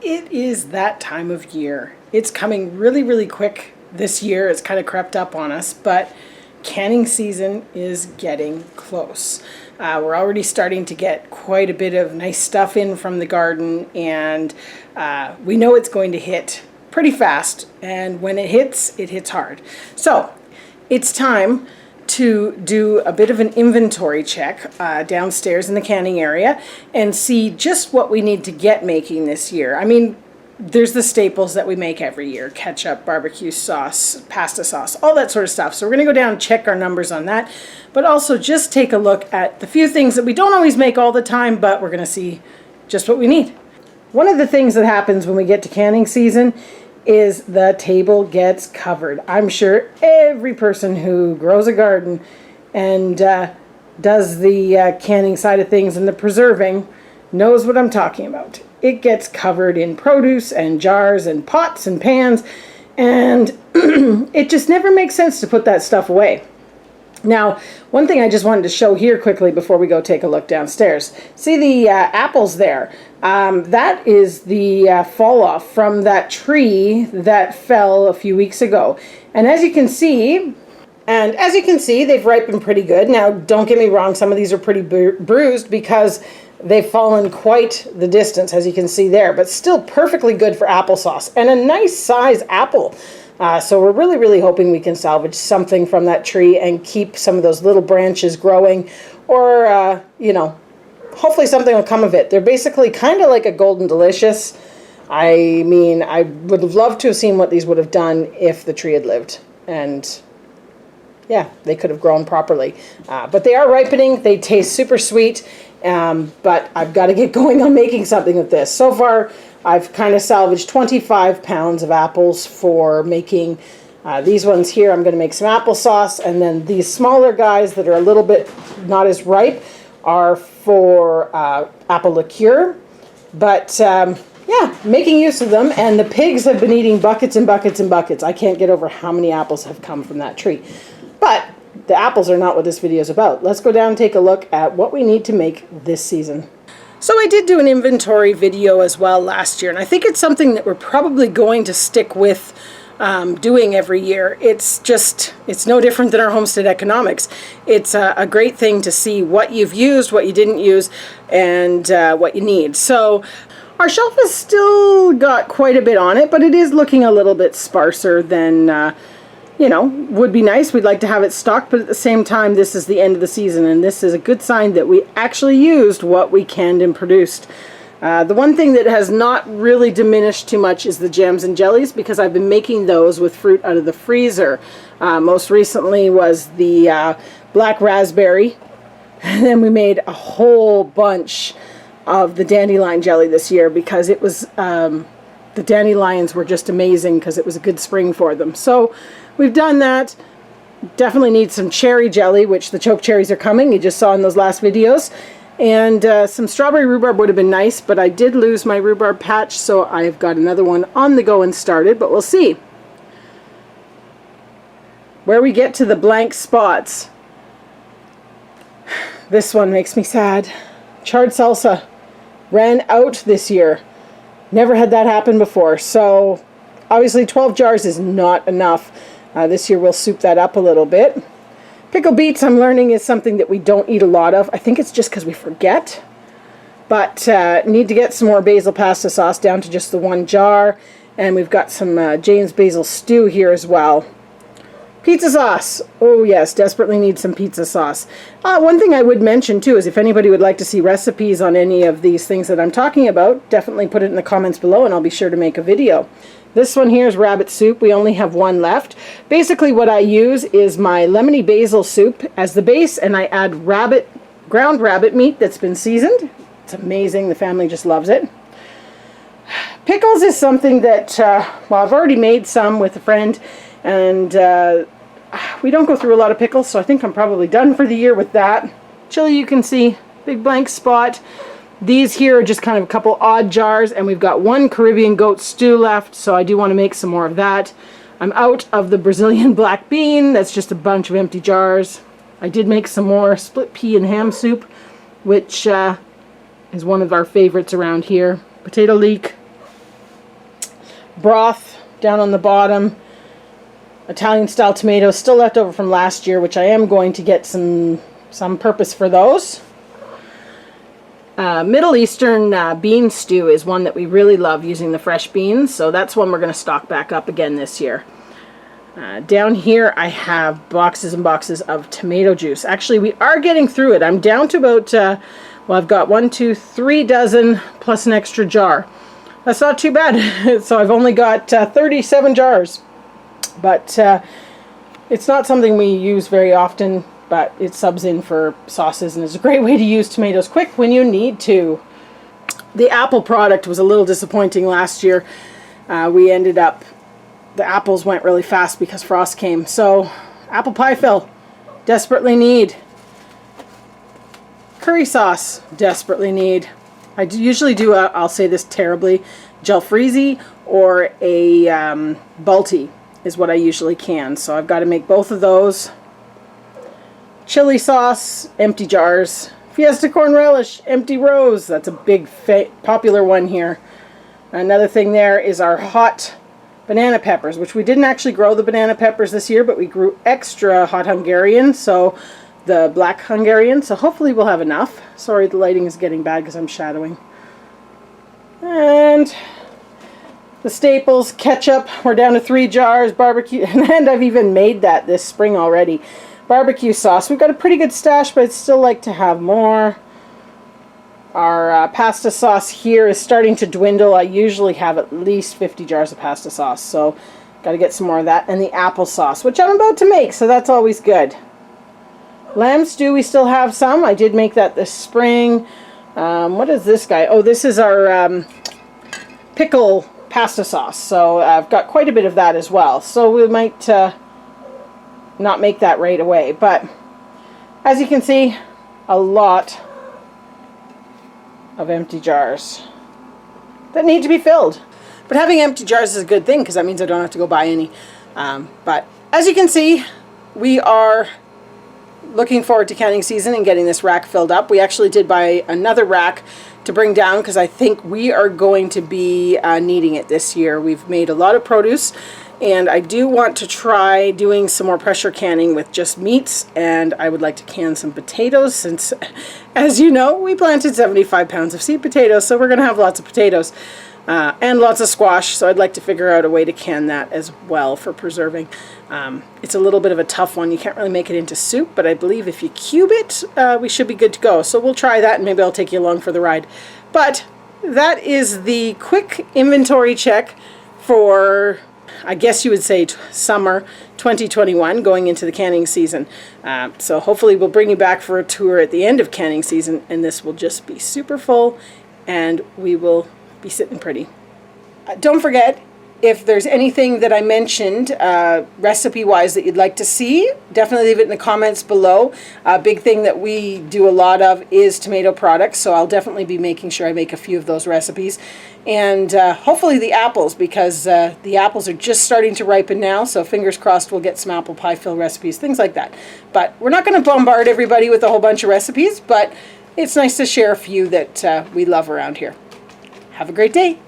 It is that time of year. It's coming really, really quick this year. It's kind of crept up on us, but canning season is getting close. We're already starting to get quite a bit of nice stuff in from the garden, and we know it's going to hit pretty fast, and when it hits hard. So it's time to do a bit of an inventory check downstairs in the canning area and see just what we need to get making this year. I mean, there's the staples that we make every year: ketchup, barbecue sauce, pasta sauce, all that sort of stuff. So we're going to go down and check our numbers on that, but also just take a look at the few things that we don't always make all the time, but we're going to see just what we need. One of the things that happens when we get to canning season is the table gets covered. I'm sure every person who grows a garden and does the canning side of things and the preserving knows what I'm talking about. It gets covered in produce and jars and pots and pans, and it just never makes sense to put that stuff away. Now, one thing I just wanted to show here quickly before we go take a look downstairs. See the apples there? That is the fall off from that tree that fell a few weeks ago. And as you can see, they've ripened pretty good. Now, don't get me wrong, some of these are pretty bruised because they've fallen quite the distance, as you can see there, but still perfectly good for applesauce and a nice size apple. So we're really, really hoping we can salvage something from that tree and keep some of those little branches growing, or, hopefully something will come of it. They're basically kind of like a Golden Delicious. I mean, I would have loved to have seen what these would have done if the tree had lived. And yeah, they could have grown properly. But they are ripening. They taste super sweet. But I've got to get going on making something with this. So far, I've kind of salvaged 25 pounds of apples for making these ones here. I'm going to make some applesauce, and then these smaller guys that are a little bit not as ripe are for apple liqueur. But yeah, making use of them, and the pigs have been eating buckets and buckets and buckets. I can't get over how many apples have come from that tree. But the apples are not what this video is about. Let's go down and take a look at what we need to make this season. So I did do an inventory video as well last year, and I think it's something that we're probably going to stick with doing every year. It's no different than our homestead economics. It's a great thing to see what you've used, what you didn't use, and what you need. So our shelf has still got quite a bit on it, but it is looking a little bit sparser than would be nice. We'd like to have it stocked, but at the same time, this is the end of the season, and this is a good sign that we actually used what we canned and produced. The one thing that has not really diminished too much is the jams and jellies, because I've been making those with fruit out of the freezer. Most recently was the black raspberry, and then we made a whole bunch of the dandelion jelly this year because it was the dandelions were just amazing because it was a good spring for them. So we've done that. Definitely need some cherry jelly, which the choke cherries are coming. You just saw in those last videos. And some strawberry rhubarb would have been nice, but I did lose my rhubarb patch, so I've got another one on the go and started, but we'll see. Where we get to the blank spots, this one makes me sad. Charred salsa ran out this year. Never had that happen before, so obviously 12 jars is not enough. This year we'll soup that up a little bit. Pickled beets, I'm learning, is something that we don't eat a lot of. I think it's just because we forget. But need to get some more basil pasta sauce down to just the 1 jar. And we've got some Jane's basil stew here as well. Pizza sauce. Oh yes, desperately need some pizza sauce. One thing I would mention too is if anybody would like to see recipes on any of these things that I'm talking about, definitely put it in the comments below and I'll be sure to make a video. This one here is rabbit soup. We only have one left. Basically what I use is my lemony basil soup as the base, and I add ground rabbit meat that's been seasoned. It's amazing. The family just loves it. Pickles is something that, well, I've already made some with a friend, and we don't go through a lot of pickles, so I think I'm probably done for the year with that. Chili, you can see, big blank spot. These here are just kind of a couple odd jars, and we've got 1 Caribbean goat stew left, so I do want to make some more of that. I'm out of the Brazilian black bean. That's just a bunch of empty jars. I did make some more split pea and ham soup, which is one of our favorites around here. Potato leek, broth down on the bottom. Italian style tomatoes still left over from last year, which I am going to get some purpose for those. Middle Eastern bean stew is one that we really love using the fresh beans, so that's one we're going to stock back up again this year. Down here I have boxes and boxes of tomato juice. Actually, we are getting through it. I'm down to about, well, I've got 3 dozen plus an extra jar. That's not too bad. So I've only got 37 jars. But it's not something we use very often, but it subs in for sauces and is a great way to use tomatoes quick when you need to. The apple product was a little disappointing last year. The apples went really fast because frost came. So apple pie fill, desperately need. Curry sauce, desperately need. I usually do I'll say this terribly, jalfrezi or a Balti is what I usually can. So I've got to make both of those. Chili sauce, empty jars. Fiesta corn relish, empty rows. That's a big popular one here. Another thing there is our hot banana peppers, which we didn't actually grow the banana peppers this year, but we grew extra hot Hungarian, so the black Hungarian, so hopefully we'll have enough. Sorry, the lighting is getting bad because I'm shadowing. And the staples, ketchup, we're down to 3 jars, barbecue, and I've even made that this spring already. Barbecue sauce, we've got a pretty good stash, but I'd still like to have more. Our pasta sauce here is starting to dwindle. I usually have at least 50 jars of pasta sauce, so got to get some more of that. And the applesauce, which I'm about to make, so that's always good. Lamb stew, we still have some. I did make that this spring. What is this guy? Oh, this is our pickle pasta sauce, so I've got quite a bit of that as well. So we might not make that right away, but as you can see, a lot of empty jars that need to be filled. But having empty jars is a good thing because that means I don't have to go buy any. But as you can see, we are looking forward to canning season and getting this rack filled up. We actually did buy another rack to bring down because I think we are going to be needing it this year. We've made a lot of produce, and I do want to try doing some more pressure canning with just meats, and I would like to can some potatoes since, as you know, we planted 75 pounds of seed potatoes, so we're going to have lots of potatoes and lots of squash, so I'd like to figure out a way to can that as well for preserving. It's a little bit of a tough one. You can't really make it into soup, but I believe if you cube it, we should be good to go. So we'll try that, and maybe I'll take you along for the ride. But that is the quick inventory check for, I guess you would say, summer 2021 going into the canning season. So hopefully we'll bring you back for a tour at the end of canning season, and this will just be super full, and we will be sitting pretty. Don't forget, if there's anything that I mentioned recipe-wise that you'd like to see, definitely leave it in the comments below. A big thing that we do a lot of is tomato products, so I'll definitely be making sure I make a few of those recipes. And hopefully the apples, because the apples are just starting to ripen now, so fingers crossed we'll get some apple pie fill recipes, things like that. But we're not going to bombard everybody with a whole bunch of recipes, but it's nice to share a few that we love around here. Have a great day.